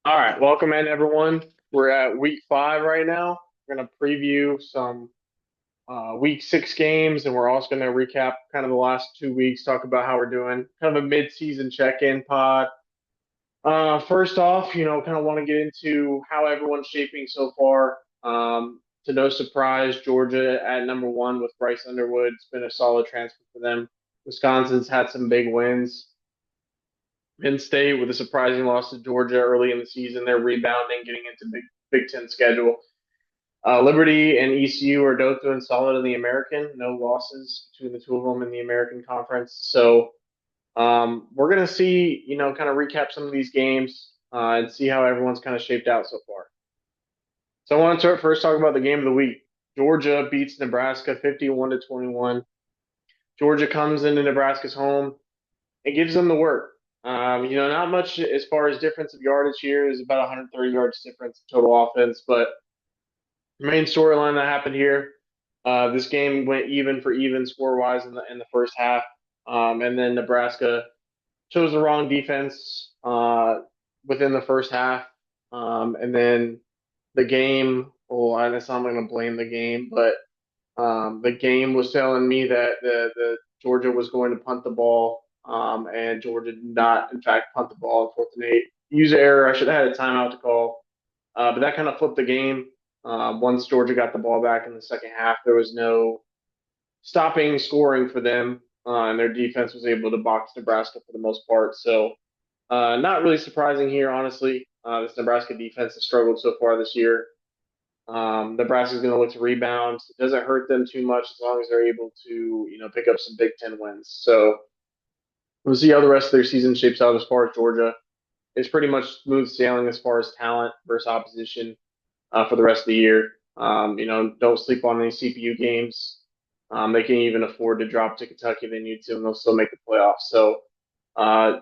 All right, welcome in everyone. We're at week 5 right now. We're going to preview some week 6 games, and we're also going to recap kind of the last 2 weeks, talk about how we're doing, kind of a mid-season check-in pod. First off, kind of want to get into how everyone's shaping so far. To no surprise, Georgia at number 1 with Bryce Underwood. It's been a solid transfer for them. Wisconsin's had some big wins. Penn State with a surprising loss to Georgia early in the season. They're rebounding, getting into Big Ten schedule. Liberty and ECU are both doing solid in the American. No losses between the two of them in the American Conference. So we're going to see, kind of recap some of these games and see how everyone's kind of shaped out so far. So I want to start first talk about the game of the week. Georgia beats Nebraska 51 to 21. Georgia comes into Nebraska's home. It gives them the work. Not much as far as difference of yardage here is about 130 yards difference total offense, but the main storyline that happened here, this game went even for even score wise in the first half, and then Nebraska chose the wrong defense within the first half, and then the game. Well, I guess I'm going to blame the game, but the game was telling me that the Georgia was going to punt the ball, and Georgia did not, in fact, punt the ball on 4th and 8. User error. I should have had a timeout to call, but that kind of flipped the game. Once Georgia got the ball back in the second half, there was no stopping scoring for them, and their defense was able to box Nebraska for the most part. So, not really surprising here, honestly. This Nebraska defense has struggled so far this year. Nebraska's going to look to rebound. It doesn't hurt them too much as long as they're able to, pick up some Big Ten wins. So we'll see how the rest of their season shapes out as far as Georgia. It's pretty much smooth sailing as far as talent versus opposition for the rest of the year. Don't sleep on any CPU games. They can even afford to drop to Kentucky if they need to, and they'll still make the playoffs. So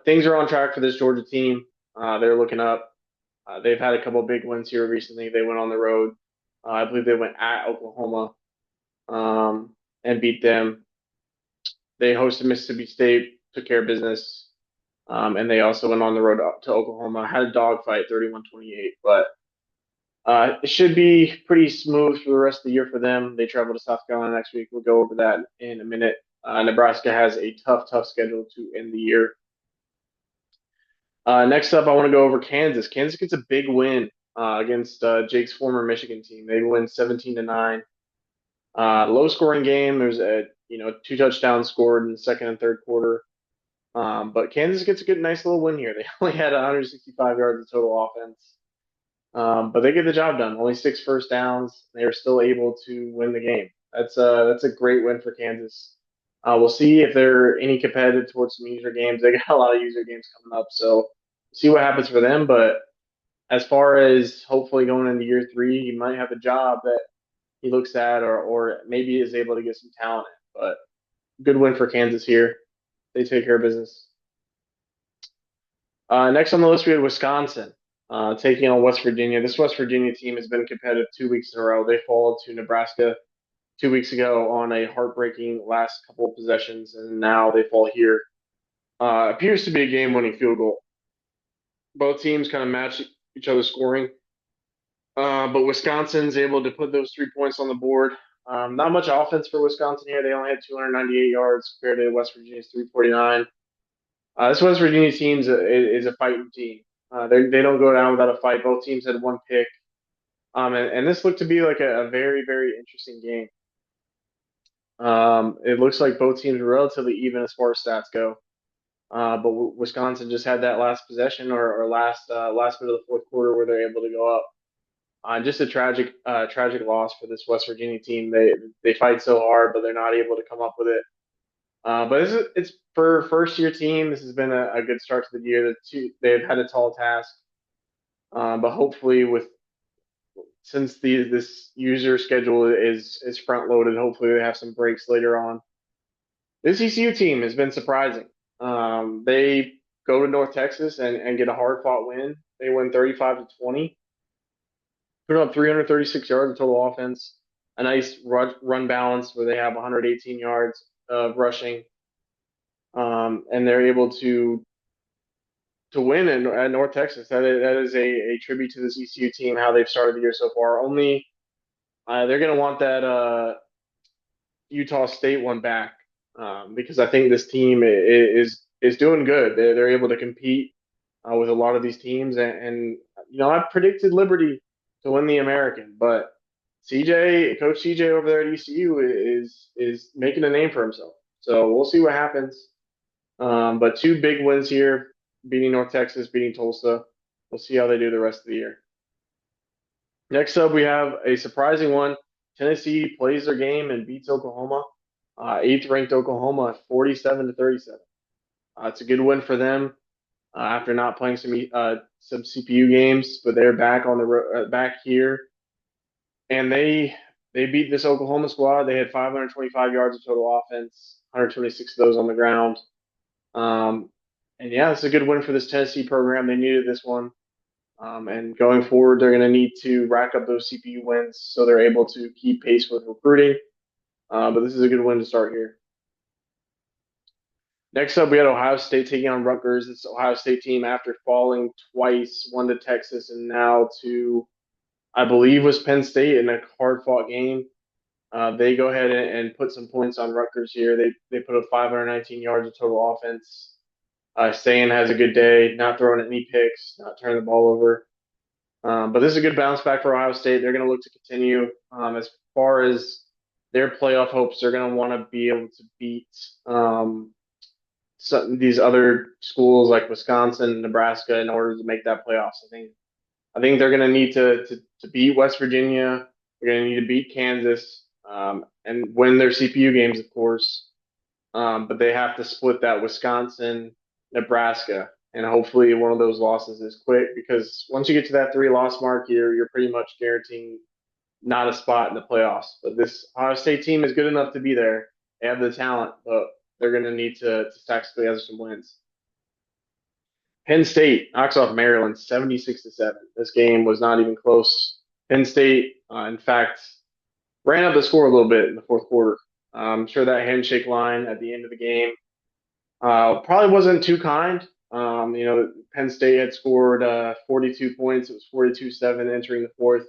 things are on track for this Georgia team. They're looking up. They've had a couple big wins here recently. They went on the road. I believe they went at Oklahoma and beat them. They hosted Mississippi State, took care of business, and they also went on the road up to Oklahoma. Had a dogfight, 31-28, but it should be pretty smooth for the rest of the year for them. They travel to South Carolina next week. We'll go over that in a minute. Nebraska has a tough schedule to end the year. Next up, I want to go over Kansas. Kansas gets a big win against Jake's former Michigan team. They win 17-9. Low scoring game. There's a 2 touchdowns scored in the second and third quarter. But Kansas gets a nice little win here. They only had 165 yards of total offense, but they get the job done. Only 6 first downs. They are still able to win the game. That's a great win for Kansas. We'll see if they're any competitive towards some user games. They got a lot of user games coming up, so see what happens for them. But as far as hopefully going into year 3, he might have a job that he looks at, or maybe is able to get some talent in. But good win for Kansas here. They take care of business. Next on the list, we had Wisconsin taking on West Virginia. This West Virginia team has been competitive 2 weeks in a row. They followed to Nebraska 2 weeks ago on a heartbreaking last couple of possessions, and now they fall here. Appears to be a game-winning field goal. Both teams kind of match each other's scoring, but Wisconsin's able to put those 3 points on the board. Not much offense for Wisconsin here. They only had 298 yards compared to West Virginia's 349. This West Virginia team is a fighting team. They don't go down without a fight. Both teams had one pick, and this looked to be like a very interesting game. It looks like both teams were relatively even as far as stats go. But Wisconsin just had that last possession or last bit of the fourth quarter where they're able to go up. Just a tragic loss for this West Virginia team. They fight so hard, but they're not able to come up with it. But it's for first year team. This has been a good start to the year. They've had a tall task, but hopefully since this user schedule is front loaded, hopefully they have some breaks later on. This ECU team has been surprising. They go to North Texas and get a hard fought win. They win 35-20. Put up 336 yards of total offense. A nice run balance where they have 118 yards of rushing, and they're able to to win at North Texas. That is a tribute to this ECU team, how they've started the year so far. Only they're going to want that Utah State one back because I think this team is doing good. They're able to compete with a lot of these teams, and I predicted Liberty to win the American, but Coach CJ over there at ECU is making a name for himself. So we'll see what happens. But two big wins here, beating North Texas, beating Tulsa. We'll see how they do the rest of the year. Next up, we have a surprising one. Tennessee plays their game and beats Oklahoma. Eighth ranked Oklahoma 47-37. It's a good win for them after not playing some CPU games, but they're back on the back here, and they beat this Oklahoma squad. They had 525 yards of total offense, 126 of those on the ground. And yeah, it's a good win for this Tennessee program. They needed this one. And going forward, they're going to need to rack up those CPU wins so they're able to keep pace with recruiting. But this is a good win to start here. Next up, we had Ohio State taking on Rutgers. This Ohio State team, after falling twice, one to Texas and now to, I believe, was Penn State in a hard-fought game. They go ahead and put some points on Rutgers here. They put up 519 yards of total offense. Stan has a good day, not throwing any picks, not turning the ball over. But this is a good bounce back for Ohio State. They're going to look to continue. As far as their playoff hopes, they're going to want to be able to beat these other schools like Wisconsin, Nebraska in order to make that playoffs. I think they're going to need to beat West Virginia. They're going to need to beat Kansas and win their CPU games, of course. But they have to split that Wisconsin, Nebraska, and hopefully one of those losses is quick because once you get to that 3-loss mark, you're pretty much guaranteeing not a spot in the playoffs. But this Ohio State team is good enough to be there. They have the talent, but they're going to need to stack together some wins. Penn State knocks off Maryland 76-7. This game was not even close. Penn State, in fact, ran up the score a little bit in the fourth quarter. I'm sure that handshake line at the end of the game probably wasn't too kind. Penn State had scored 42 points. It was 42-7 entering the fourth,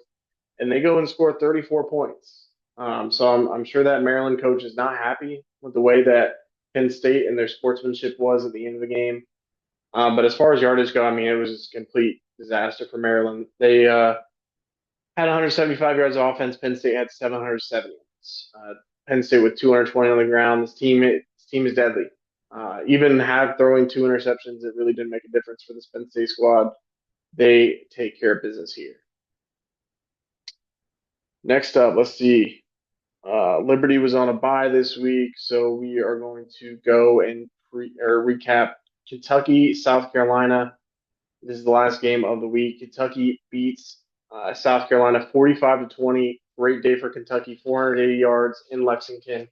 and they go and score 34 points. So I'm sure that Maryland coach is not happy with the way that Penn State and their sportsmanship was at the end of the game. But as far as yardage go, I mean, it was just a complete disaster for Maryland. They had 175 yards of offense. Penn State had 770 yards. Penn State with 220 on the ground. This team is deadly. Even have throwing 2 interceptions, it really didn't make a difference for this Penn State squad. They take care of business here. Next up, let's see. Liberty was on a bye this week, so we are going to go and recap Kentucky, South Carolina. This is the last game of the week. Kentucky beats South Carolina 45-20. Great day for Kentucky. 480 yards in Lexington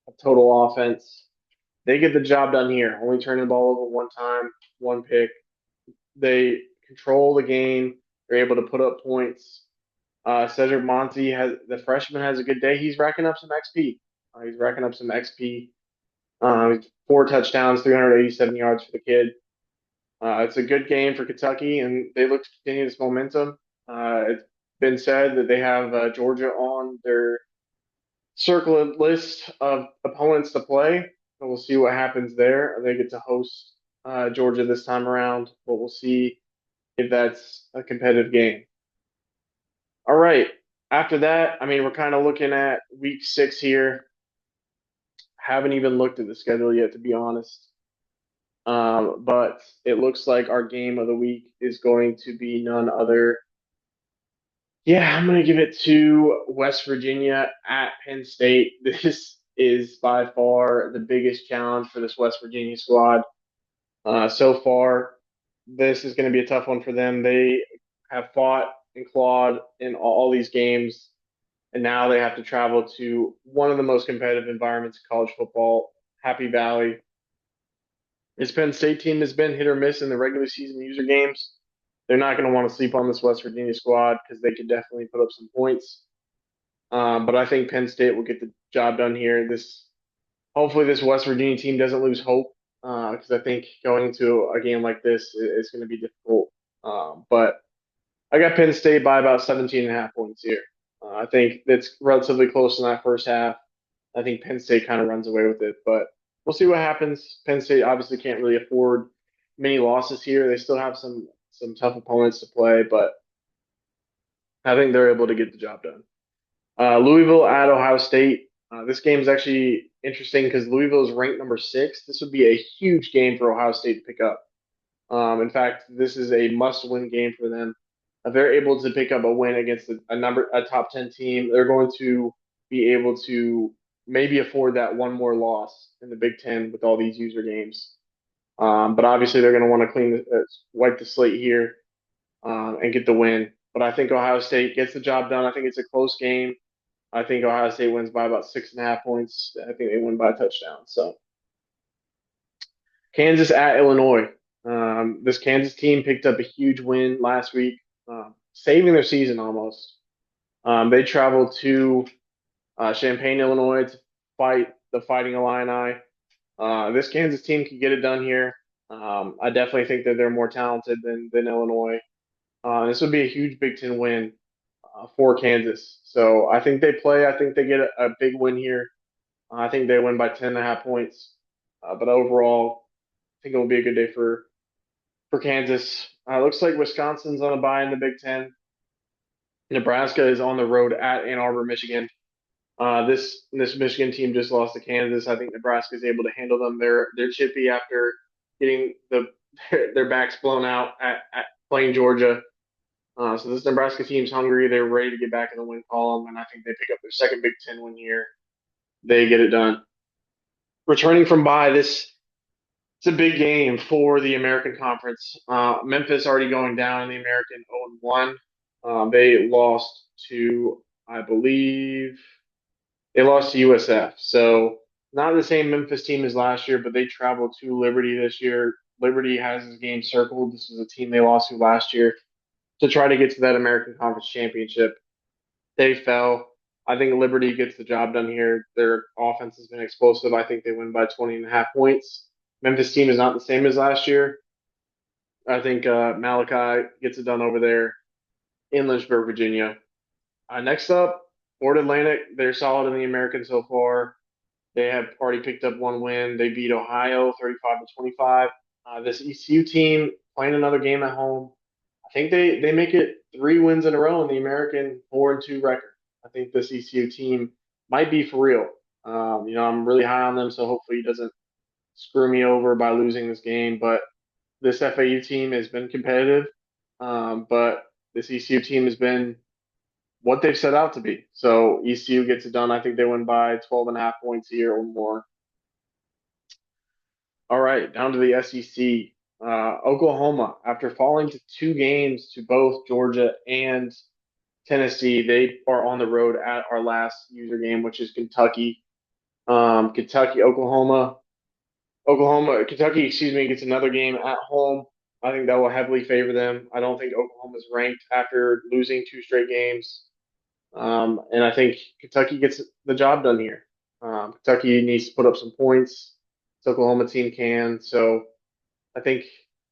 of total offense. They get the job done here. Only turning the ball over one time, one pick. They control the game. They're able to put up points. Cedric Monty the freshman has a good day. He's racking up some XP. 4 touchdowns, 387 yards for the kid. It's a good game for Kentucky, and they look to continue this momentum. It's been said that they have Georgia on their circled list of opponents to play. So we'll see what happens there. They get to host Georgia this time around, but we'll see if that's a competitive game. All right. After that, I mean, we're kind of looking at week 6 here. Haven't even looked at the schedule yet, to be honest. But it looks like our game of the week is going to be none other. Yeah, I'm going to give it to West Virginia at Penn State. This is by far the biggest challenge for this West Virginia squad. So far, this is going to be a tough one for them. They have fought and clawed in all these games, and now they have to travel to one of the most competitive environments in college football, Happy Valley. This Penn State team has been hit or miss in the regular season user games. They're not going to want to sleep on this West Virginia squad because they could definitely put up some points. But I think Penn State will get the job done here. Hopefully this West Virginia team doesn't lose hope. because I think going into a game like this is going to be difficult. But I got Penn State by about 17.5 points here. I think it's relatively close in that first half. I think Penn State kind of runs away with it, but we'll see what happens. Penn State obviously can't really afford many losses here. They still have some tough opponents to play, but I think they're able to get the job done. Louisville at Ohio State. This game is actually interesting because Louisville is ranked number 6. This would be a huge game for Ohio State to pick up. In fact, this is a must-win game for them. If they're able to pick up a win against a top 10 team, they're going to be able to maybe afford that one more loss in the Big Ten with all these user games. But obviously, they're going to want to wipe the slate here and get the win. But I think Ohio State gets the job done. I think it's a close game. I think Ohio State wins by about 6.5 points. I think they win by a touchdown. So Kansas at Illinois. This Kansas team picked up a huge win last week, saving their season almost. They traveled to Champaign, Illinois to fight the Fighting Illini. This Kansas team could get it done here. I definitely think that they're more talented than Illinois. This would be a huge Big Ten win for Kansas. So I think they play. I think they get a big win here. I think they win by 10.5 points. But overall, I think it will be a good day for Kansas. Looks like Wisconsin's on a bye in the Big Ten. Nebraska is on the road at Ann Arbor, Michigan. This Michigan team just lost to Kansas. I think Nebraska is able to handle them. They're chippy after getting their backs blown out at playing Georgia. So this Nebraska team's hungry. They're ready to get back in the win column, and I think they pick up their second Big Ten win here. They get it done. Returning from bye, this it's a big game for the American Conference. Memphis already going down in the American 0-1. They lost to, I believe, they lost to USF. So not the same Memphis team as last year, but they traveled to Liberty this year. Liberty has this game circled. This is a team they lost to last year to try to get to that American Conference Championship. They fell. I think Liberty gets the job done here. Their offense has been explosive. I think they win by 20.5 points. Memphis team is not the same as last year. I think Malachi gets it done over there in Lynchburg, Virginia. Next up, Florida Atlantic. They're solid in the American so far. They have already picked up one win. They beat Ohio 35-25. This ECU team playing another game at home. I think they make it 3 wins in a row in the American 4-2 record. I think this ECU team might be for real. I'm really high on them, so hopefully he doesn't screw me over by losing this game. But this FAU team has been competitive, but this ECU team has been what they've set out to be. So ECU gets it done. I think they win by 12.5 points here or more. All right, down to the SEC. Oklahoma, after falling to 2 games to both Georgia and Tennessee, they are on the road at our last user game, which is Kentucky. Kentucky, Kentucky, excuse me, gets another game at home. I think that will heavily favor them. I don't think Oklahoma's ranked after losing 2 straight games. And I think Kentucky gets the job done here. Kentucky needs to put up some points. This Oklahoma team can. So I think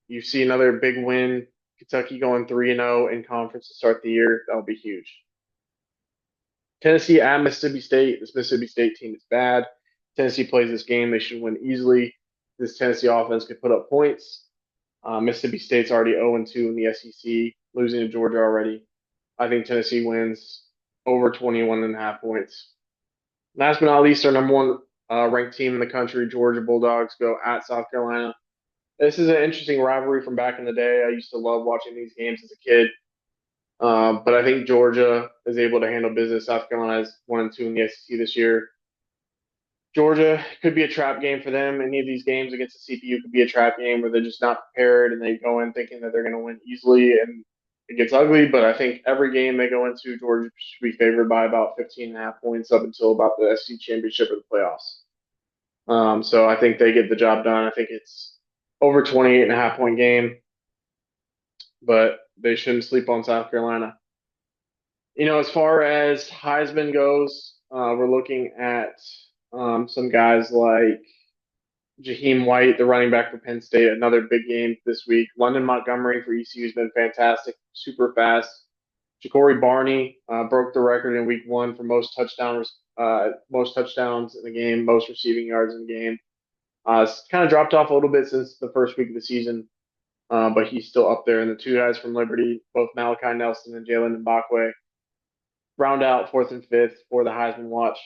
you see another big win. Kentucky going 3-0 in conference to start the year. That'll be huge. Tennessee at Mississippi State. This Mississippi State team is bad. Tennessee plays this game. They should win easily. This Tennessee offense could put up points. Mississippi State's already 0-2 in the SEC, losing to Georgia already. I think Tennessee wins over 21.5 points. Last but not least, our number one ranked team in the country, Georgia Bulldogs, go at South Carolina. This is an interesting rivalry from back in the day. I used to love watching these games as a kid. But I think Georgia is able to handle business. South Carolina is 1-2 in the SEC this year. Georgia could be a trap game for them. Any of these games against the CPU could be a trap game where they're just not prepared and they go in thinking that they're going to win easily and it gets ugly. But I think every game they go into, Georgia should be favored by about 15.5 points up until about the SEC championship or the playoffs. So I think they get the job done. I think it's over 28.5 point game, but they shouldn't sleep on South Carolina. As far as Heisman goes, we're looking at some guys like Jaheim White, the running back for Penn State, another big game this week. London Montgomery for ECU has been fantastic, super fast. Ja'Cory Barney broke the record in week 1 for most touchdowns in the game, most receiving yards in the game. It's kind of dropped off a little bit since the first week of the season, but he's still up there. And the two guys from Liberty, both Malachi Nelson and Jalen Mbakwe, round out fourth and fifth for the Heisman watch.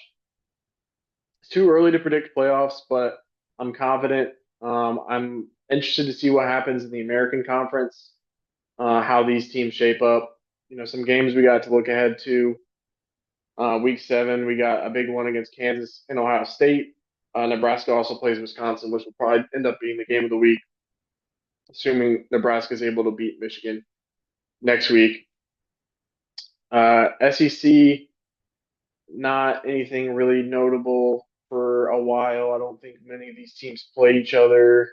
It's too early to predict playoffs, but I'm confident. I'm interested to see what happens in the American Conference, how these teams shape up. Some games we got to look ahead to. Week 7, we got a big one against Kansas and Ohio State. Nebraska also plays Wisconsin, which will probably end up being the game of the week, assuming Nebraska is able to beat Michigan next week. SEC, not anything really notable for a while. I don't think many of these teams play each other.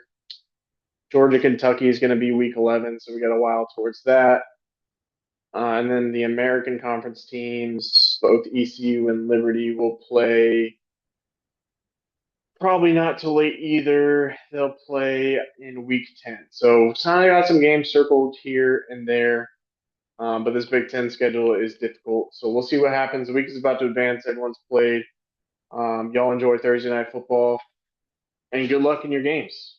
Georgia, Kentucky is going to be week 11, so we got a while towards that. And then the American Conference teams, both ECU and Liberty, will play probably not till late either. They'll play in week 10. So I got some games circled here and there. But this Big Ten schedule is difficult. So we'll see what happens. The week is about to advance. Everyone's played. Y'all enjoy Thursday night football and good luck in your games.